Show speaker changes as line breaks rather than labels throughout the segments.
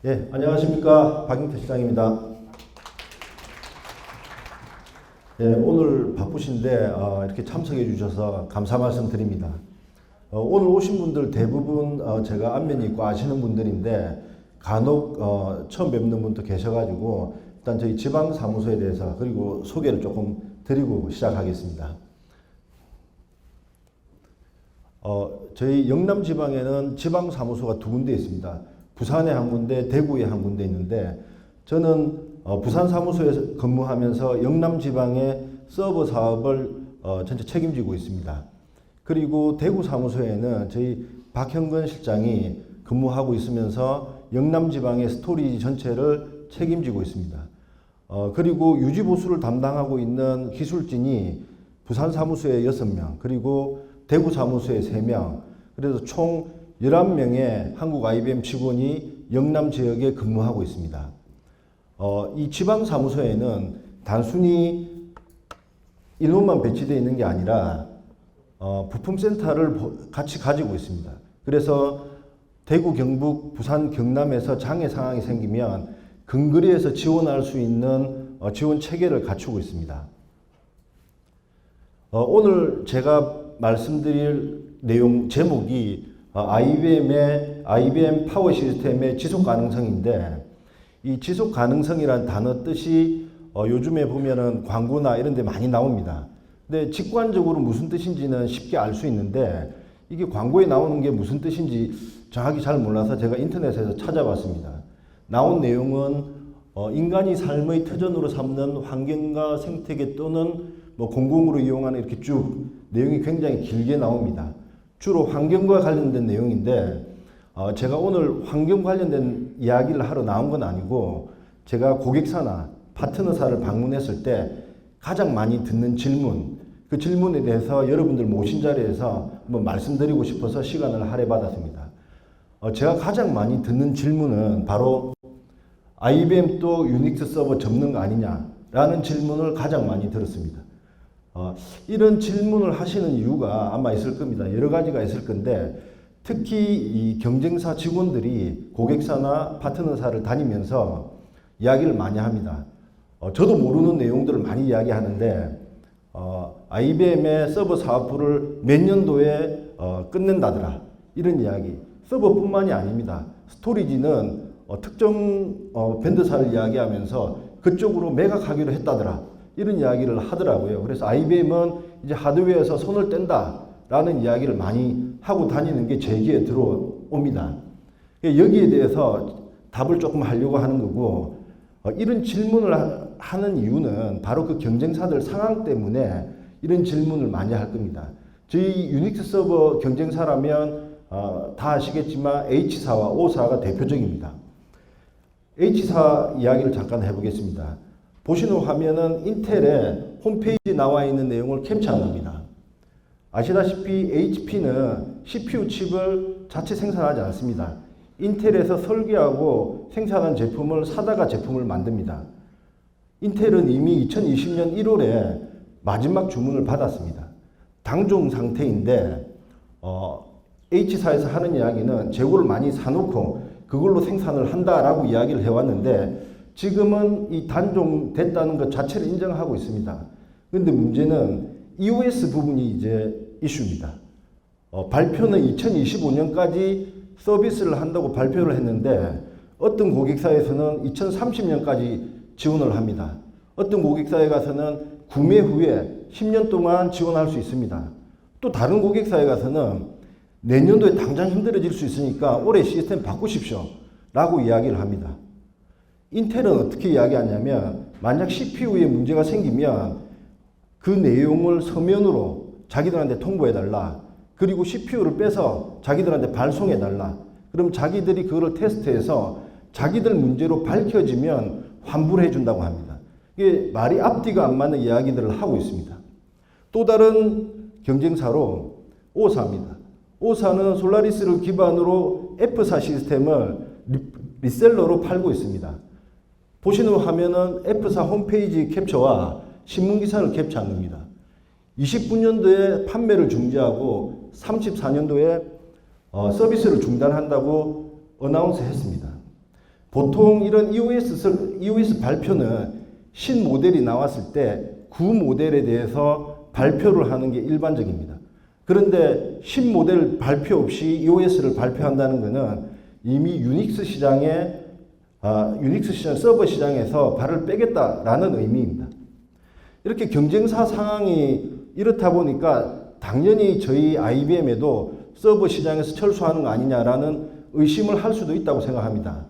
예, 안녕하십니까. 박용태 시장입니다. 예, 오늘 바쁘신데 이렇게 참석해 주셔서 감사 말씀 드립니다. 오늘 오신 분들 대부분 제가 안면이 있고 아시는 분들인데 간혹 처음 뵙는 분도 계셔가지고 일단 저희 지방사무소에 대해서 그리고 소개를 조금 드리고 시작하겠습니다. 저희 영남지방에는 지방사무소가 두 군데 있습니다. 부산에 한 군데, 대구에 한 군데 있는데 저는 부산 사무소에서 근무하면서 영남지방의 서버 사업을 전체 책임지고 있습니다. 그리고 대구 사무소에는 저희 박형근 실장이 근무하고 있으면서 영남지방의 스토리지 전체를 책임지고 있습니다. 그리고 유지보수를 담당하고 있는 기술진이 부산 사무소에 6명, 그리고 대구 사무소에 3명, 그래서 총 11명의 한국 IBM 직원이 영남 지역에 근무하고 있습니다. 이 지방 사무소에는 단순히 인원만 배치되어 있는 게 아니라 부품센터를 같이 가지고 있습니다. 그래서 대구, 경북, 부산, 경남에서 장애 상황이 생기면 근거리에서 지원할 수 있는 지원 체계를 갖추고 있습니다. 오늘 제가 말씀드릴 내용 제목이 IBM 파워 시스템의 지속 가능성인데, 이 지속 가능성이란 단어 뜻이 요즘에 보면은 광고나 이런 데 많이 나옵니다. 근데 직관적으로 무슨 뜻인지는 쉽게 알 수 있는데 이게 광고에 나오는 게 무슨 뜻인지 정확히 잘 몰라서 제가 인터넷에서 찾아봤습니다. 나온 내용은 인간이 삶의 터전으로 삼는 환경과 생태계 또는 공공으로 이용하는 이렇게 쭉 내용이 굉장히 길게 나옵니다. 주로 환경과 관련된 내용인데 제가 오늘 환경 관련된 이야기를 하러 나온 건 아니고 제가 고객사나 파트너사를 방문했을 때 가장 많이 듣는 질문, 그 질문에 대해서 여러분들 모신 자리에서 한번 말씀드리고 싶어서 시간을 할애받았습니다. 제가 가장 많이 듣는 질문은 바로 IBM 또 유닉스 서버 접는 거 아니냐라는 질문을 가장 많이 들었습니다. 이런 질문을 하시는 이유가 아마 있을 겁니다. 여러 가지가 있을 건데 특히 이 경쟁사 직원들이 고객사나 파트너사를 다니면서 이야기를 많이 합니다. 저도 모르는 내용들을 많이 이야기하는데 IBM의 서버 사업부를 몇 년도에 끝낸다더라 이런 이야기. 서버뿐만이 아닙니다. 스토리지는 특정 밴드사를 이야기하면서 그쪽으로 매각하기로 했다더라 이런 이야기를 하더라고요. 그래서 IBM은 이제 하드웨어에서 손을 뗀다라는 이야기를 많이 하고 다니는 게 제 귀에 들어옵니다. 여기에 대해서 답을 조금 하려고 하는 거고, 이런 질문을 하는 이유는 바로 그 경쟁사들 상황 때문에 이런 질문을 많이 할 겁니다. 저희 유닉스 서버 경쟁사라면 다 아시겠지만 H사와 O사가 대표적입니다. H사 이야기를 잠깐 해보겠습니다. 보시는 화면은 인텔의 홈페이지에 나와 있는 내용을 캡처한 겁니다. 아시다시피 HP는 CPU 칩을 자체 생산하지 않습니다. 인텔에서 설계하고 생산한 제품을 사다가 제품을 만듭니다. 인텔은 이미 2020년 1월에 마지막 주문을 받았습니다. 당종 상태인데 H사에서 하는 이야기는 재고를 많이 사놓고 그걸로 생산을 한다라고 이야기를 해왔는데 지금은 이 단종됐다는 것 자체를 인정하고 있습니다. 그런데 문제는 EOS 부분이 이제 이슈입니다. 발표는 2025년까지 서비스를 한다고 발표를 했는데 어떤 고객사에서는 2030년까지 지원을 합니다. 어떤 고객사에 가서는 구매 후에 10년 동안 지원할 수 있습니다. 또 다른 고객사에 가서는 내년도에 당장 힘들어질 수 있으니까 올해 시스템 바꾸십시오 라고 이야기를 합니다. 인텔은 어떻게 이야기하냐면 만약 CPU에 문제가 생기면 그 내용을 서면으로 자기들한테 통보해달라. 그리고 CPU를 빼서 자기들한테 발송해달라. 그럼 자기들이 그거를 테스트해서 자기들 문제로 밝혀지면 환불을 해준다고 합니다. 이게 말이 앞뒤가 안 맞는 이야기들을 하고 있습니다. 또 다른 경쟁사로 O사입니다. O사는 솔라리스를 기반으로 F사 시스템을 리셀러로 팔고 있습니다. 보시는 화면은 F사 홈페이지 캡처와 신문기사를 캡처한 겁니다. 29년도에 판매를 중지하고 34년도에 서비스를 중단한다고 어나운스 했습니다. 보통 이런 EOS 발표는 신모델이 나왔을 때 그 모델에 대해서 발표를 하는 게 일반적입니다. 그런데 신모델 발표 없이 EOS를 발표한다는 것은 이미 유닉스 시장 서버 시장에서 발을 빼겠다라는 의미입니다. 이렇게 경쟁사 상황이 이렇다 보니까 당연히 저희 IBM에도 서버 시장에서 철수하는 거 아니냐라는 의심을 할 수도 있다고 생각합니다.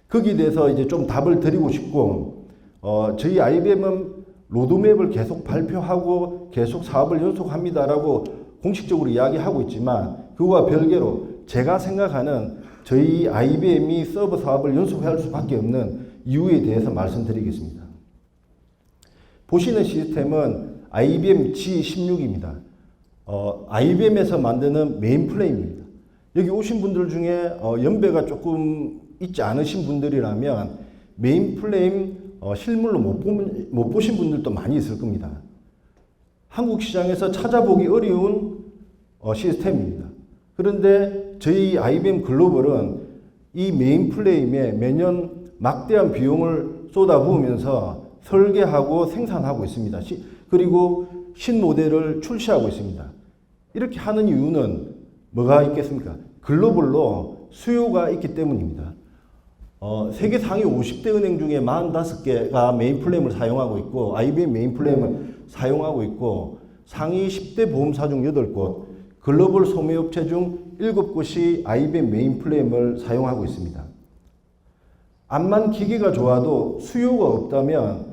거기에 대해서 이제 좀 답을 드리고 싶고, 저희 IBM은 로드맵을 계속 발표하고 계속 사업을 연속합니다라고 공식적으로 이야기하고 있지만, 그와 별개로 제가 생각하는 저희 IBM이 서버 사업을 연속할 수밖에 없는 이유에 대해서 말씀드리겠습니다. 보시는 시스템은 IBM G16입니다. IBM에서 만드는 메인프레임입니다. 여기 오신 분들 중에 연배가 조금 있지 않으신 분들이라면 메인프레임 실물로 못 보신 분들도 많이 있을 겁니다. 한국 시장에서 찾아보기 어려운 시스템입니다. 그런데 저희 IBM 글로벌은 이 메인프레임에 매년 막대한 비용을 쏟아부으면서 설계하고 생산하고 있습니다. 그리고 신모델을 출시하고 있습니다. 이렇게 하는 이유는 뭐가 있겠습니까? 글로벌로 수요가 있기 때문입니다. 세계 상위 50대 은행 중에 45개가 메인프레임을 사용하고 있고, IBM 메인프레임을 사용하고 있고, 상위 10대 보험사 중 8곳, 글로벌 소매업체 중 7곳이 IBM 메인프레임을 사용하고 있습니다. 암만 기계가 좋아도 수요가 없다면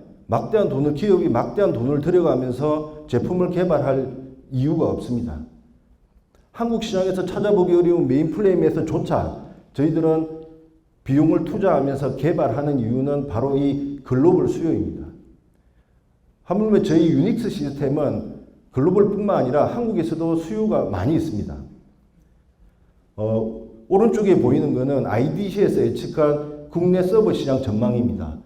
기업이 막대한 돈을 들여가면서 제품을 개발할 이유가 없습니다. 한국 시장에서 찾아보기 어려운 메인프레임에서조차 저희들은 비용을 투자하면서 개발하는 이유는 바로 이 글로벌 수요입니다. 하물며 저희 유닉스 시스템은 글로벌뿐만 아니라 한국에서도 수요가 많이 있습니다. 오른쪽에 보이는 것은 IDC에서 예측한 국내 서버 시장 전망입니다.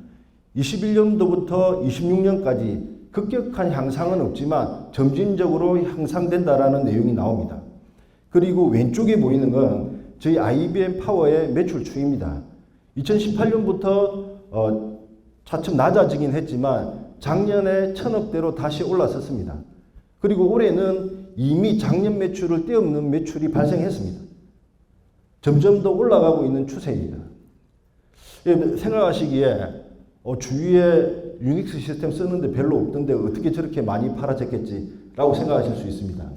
21년도부터 26년까지 급격한 향상은 없지만 점진적으로 향상된다라는 내용이 나옵니다. 그리고 왼쪽에 보이는 건 저희 IBM 파워의 매출 추이입니다. 2018년부터 차츰 낮아지긴 했지만 작년에 1000억대로 다시 올라섰습니다. 그리고 올해는 이미 작년 매출을 뛰어넘는 매출이 발생했습니다. 점점 더 올라가고 있는 추세입니다. 생각하시기에 주위에 유닉스 시스템 쓰는데 별로 없던데 어떻게 저렇게 많이 팔아졌겠지라고 생각하실 수 있습니다.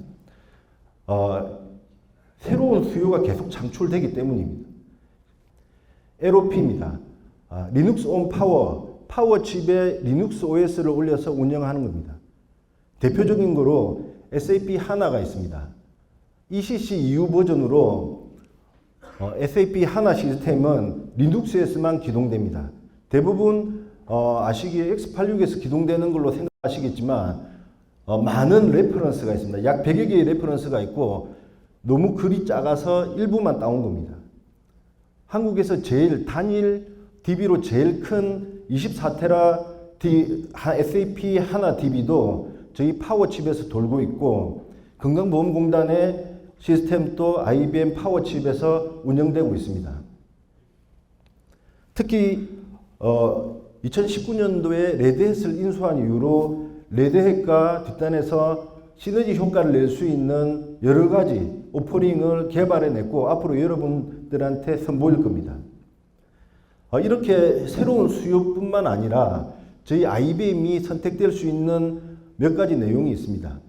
새로운 수요가 계속 창출되기 때문입니다. LOP입니다. 리눅스 온 파워칩에 리눅스 OS를 올려서 운영하는 겁니다. 대표적인 거로 SAP 하나가 있습니다. ECC 2우 버전으로 SAP 하나 시스템은 리눅스에서만 기동됩니다. 대부분 아시기에 x86에서 기동되는 걸로 생각하시겠지만 많은 레퍼런스가 있습니다. 약 100여 개의 레퍼런스가 있고 너무 글이 작아서 일부만 따온 겁니다. 한국에서 단일 DB로 제일 큰 24테라 SAP 하나 DB도 저희 파워칩에서 돌고 있고, 건강보험공단의 시스템도 IBM 파워칩에서 운영되고 있습니다. 특히 2019년도에 레드햇을 인수한 이후로 레드햇과 뒷단에서 시너지 효과를 낼 수 있는 여러 가지 오퍼링을 개발해냈고 앞으로 여러분들한테 선보일 겁니다. 이렇게 새로운 수요뿐만 아니라 저희 IBM이 선택될 수 있는 몇 가지 내용이 있습니다.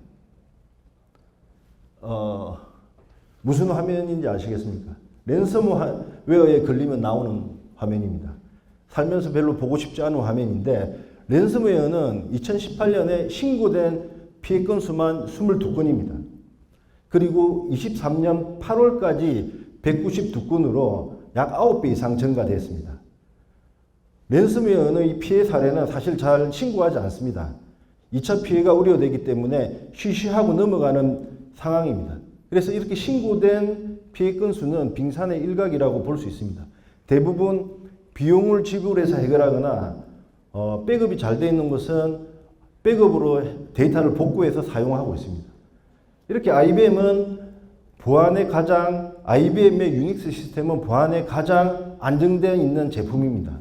무슨 화면인지 아시겠습니까? 랜섬웨어에 걸리면 나오는 화면입니다. 살면서 별로 보고 싶지 않은 화면인데, 랜섬웨어는 2018년에 신고된 피해 건수만 22건입니다. 그리고 23년 8월까지 192건으로 약 9배 이상 증가됐습니다. 랜섬웨어의 피해 사례는 사실 잘 신고하지 않습니다. 2차 피해가 우려되기 때문에 쉬쉬하고 넘어가는 상황입니다. 그래서 이렇게 신고된 피해 건수는 빙산의 일각이라고 볼 수 있습니다. 대부분 비용을 지불해서 해결하거나 백업이 잘 되어 있는 것은 백업으로 데이터를 복구해서 사용하고 있습니다. 이렇게 IBM은 IBM의 유닉스 시스템은 보안에 가장 안정되어 있는 제품입니다.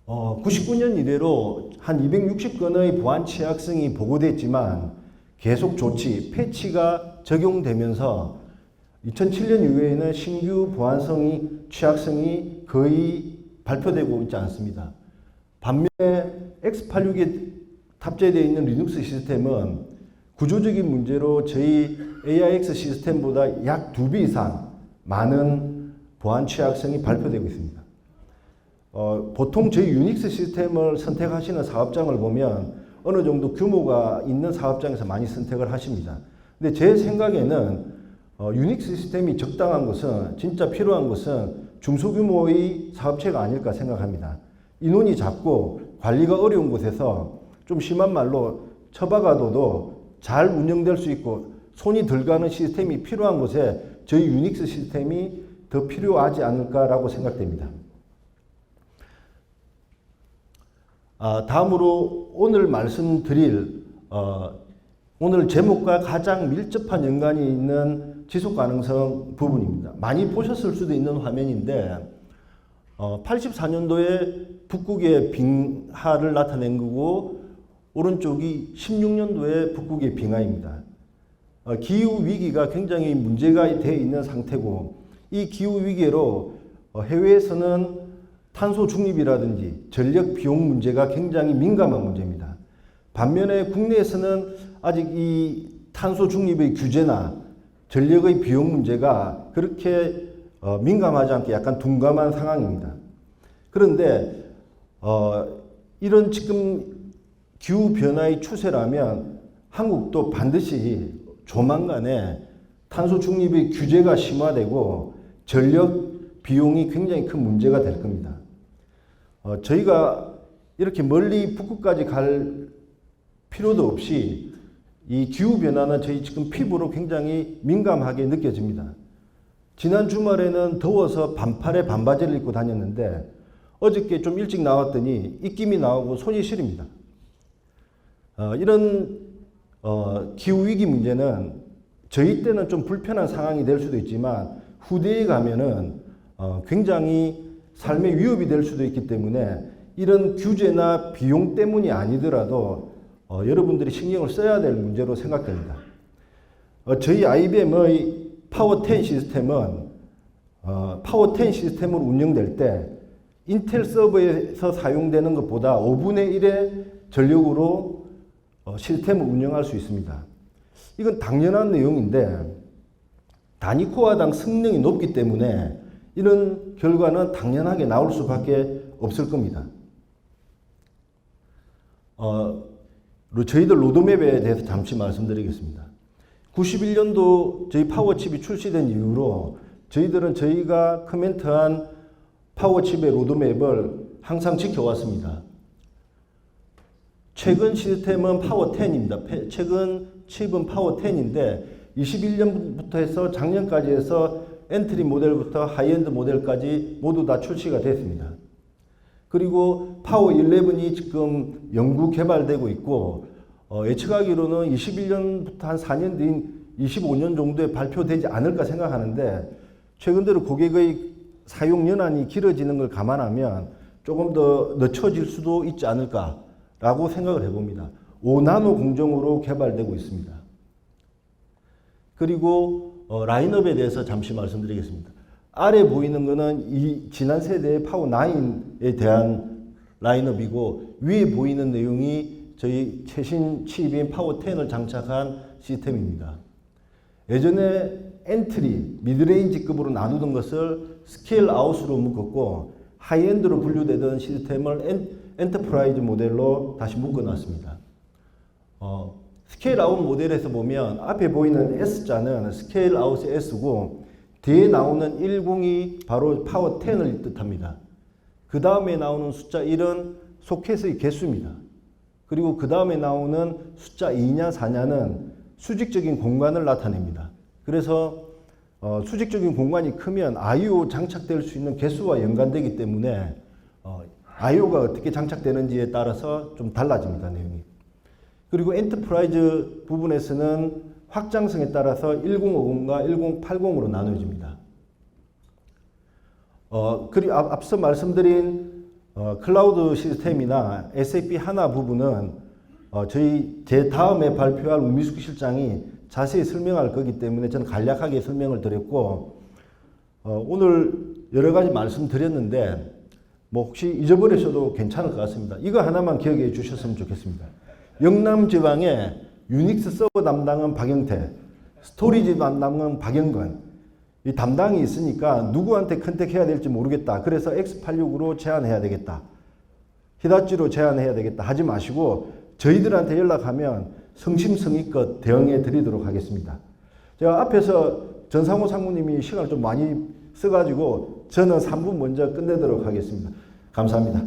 99년 이래로 한 260건의 보안 취약성이 보고됐지만 계속 조치, 패치가 적용되면서 2007년 이후에는 신규 취약성이 거의 발표되고 있지 않습니다. 반면에 X86에 탑재되어 있는 리눅스 시스템은 구조적인 문제로 저희 AIX 시스템보다 약 2배 이상 많은 보안 취약성이 발표되고 있습니다. 보통 저희 유닉스 시스템을 선택하시는 사업장을 보면 어느 정도 규모가 있는 사업장에서 많이 선택을 하십니다. 근데 제 생각에는 유닉스 시스템이 적당한 것은, 진짜 필요한 것은 중소규모의 사업체가 아닐까 생각합니다. 인원이 작고 관리가 어려운 곳에서 좀 심한 말로 처박아둬도 잘 운영될 수 있고 손이 덜 가는 시스템이 필요한 곳에 저희 유닉스 시스템이 더 필요하지 않을까라고 생각됩니다. 다음으로 오늘 말씀드릴 오늘 제목과 가장 밀접한 연관이 있는 지속가능성 부분입니다. 많이 보셨을 수도 있는 화면인데 84년도에 북극의 빙하를 나타낸 거고 오른쪽이 16년도에 북극의 빙하입니다. 기후 위기가 굉장히 문제가 되어 있는 상태고 이 기후 위기로 해외에서는 탄소 중립이라든지 전력 비용 문제가 굉장히 민감한 문제입니다. 반면에 국내에서는 아직 이 탄소 중립의 규제나 전력의 비용 문제가 그렇게 민감하지 않게 약간 둔감한 상황입니다. 그런데 이런 지금 기후 변화의 추세라면 한국도 반드시 조만간에 탄소 중립의 규제가 심화되고 전력 비용이 굉장히 큰 문제가 될 겁니다. 저희가 이렇게 멀리 북극까지 갈 필요도 없이 이 기후변화는 저희 지금 피부로 굉장히 민감하게 느껴집니다. 지난 주말에는 더워서 반팔에 반바지를 입고 다녔는데 어저께 좀 일찍 나왔더니 입김이 나오고 손이 시립니다. 이런 기후위기 문제는 저희 때는 좀 불편한 상황이 될 수도 있지만 후대에 가면은 굉장히 삶의 위협이 될 수도 있기 때문에 이런 규제나 비용 때문이 아니더라도 여러분들이 신경을 써야 될 문제로 생각됩니다. 저희 IBM의 파워10 시스템은 파워10 시스템으로 운영될 때 인텔 서버에서 사용되는 것보다 5분의 1의 전력으로 시스템을 운영할 수 있습니다. 이건 당연한 내용인데 단위 코어당 성능이 높기 때문에 이런 결과는 당연하게 나올 수밖에 없을 겁니다. 저희들 로드맵에 대해서 잠시 말씀드리겠습니다. 91년도 저희 파워칩이 출시된 이후로 저희들은 저희가 커멘트한 파워칩의 로드맵을 항상 지켜왔습니다. 최근 시스템은 파워10입니다. 최근 칩은 파워10인데 21년부터 해서 작년까지 해서 엔트리 모델부터 하이엔드 모델까지 모두 다 출시가 됐습니다. 그리고 파워11이 지금 연구 개발되고 있고 예측하기로는 21년부터 한 4년 뒤인 25년 정도에 발표되지 않을까 생각하는데 최근 들어 고객의 사용 연한이 길어지는 걸 감안하면 조금 더 늦춰질 수도 있지 않을까라고 생각을 해봅니다. 5나노 공정으로 개발되고 있습니다. 그리고 라인업에 대해서 잠시 말씀드리겠습니다. 아래 보이는 것은 이 지난 세대의 파워9에 대한 라인업이고 위에 보이는 내용이 저희 최신 칩인 파워10을 장착한 시스템입니다. 예전에 엔트리, 미드레인지급으로 나누던 것을 스케일 아웃으로 묶었고 하이엔드로 분류되던 시스템을 엔터프라이즈 모델로 다시 묶어놨습니다. 스케일 아웃 모델에서 보면 앞에 보이는 S자는 스케일 아웃의 S고 뒤에 나오는 10이 바로 파워10을 뜻합니다. 그 다음에 나오는 숫자 1은 소켓의 개수입니다. 그리고 그 다음에 나오는 숫자 2냐 4냐는 수직적인 공간을 나타냅니다. 그래서 수직적인 공간이 크면 I/O 장착될 수 있는 개수와 연관되기 때문에 I/O가 어떻게 장착되는지에 따라서 좀 달라집니다, 내용이. 그리고 엔터프라이즈 부분에서는 확장성에 따라서 1050과 1080으로 나눠집니다. 그리고 앞서 말씀드린 클라우드 시스템이나 SAP 하나 부분은 제 다음에 발표할 우미숙 실장이 자세히 설명할 거기 때문에 저는 간략하게 설명을 드렸고, 오늘 여러 가지 말씀드렸는데 뭐 혹시 잊어버리셔도 괜찮을 것 같습니다. 이거 하나만 기억해 주셨으면 좋겠습니다. 영남 지방에 유닉스 서버 담당은 박영태, 스토리지 담당은 박영건, 이 담당이 있으니까 누구한테 컨택해야 될지 모르겠다. 그래서 X86으로 제안해야 되겠다. 히다치로 제안해야 되겠다. 하지 마시고 저희들한테 연락하면 성심성의껏 대응해 드리도록 하겠습니다. 제가 앞에서 전상호 상무님이 시간을 좀 많이 써가지고 저는 3분 먼저 끝내도록 하겠습니다. 감사합니다.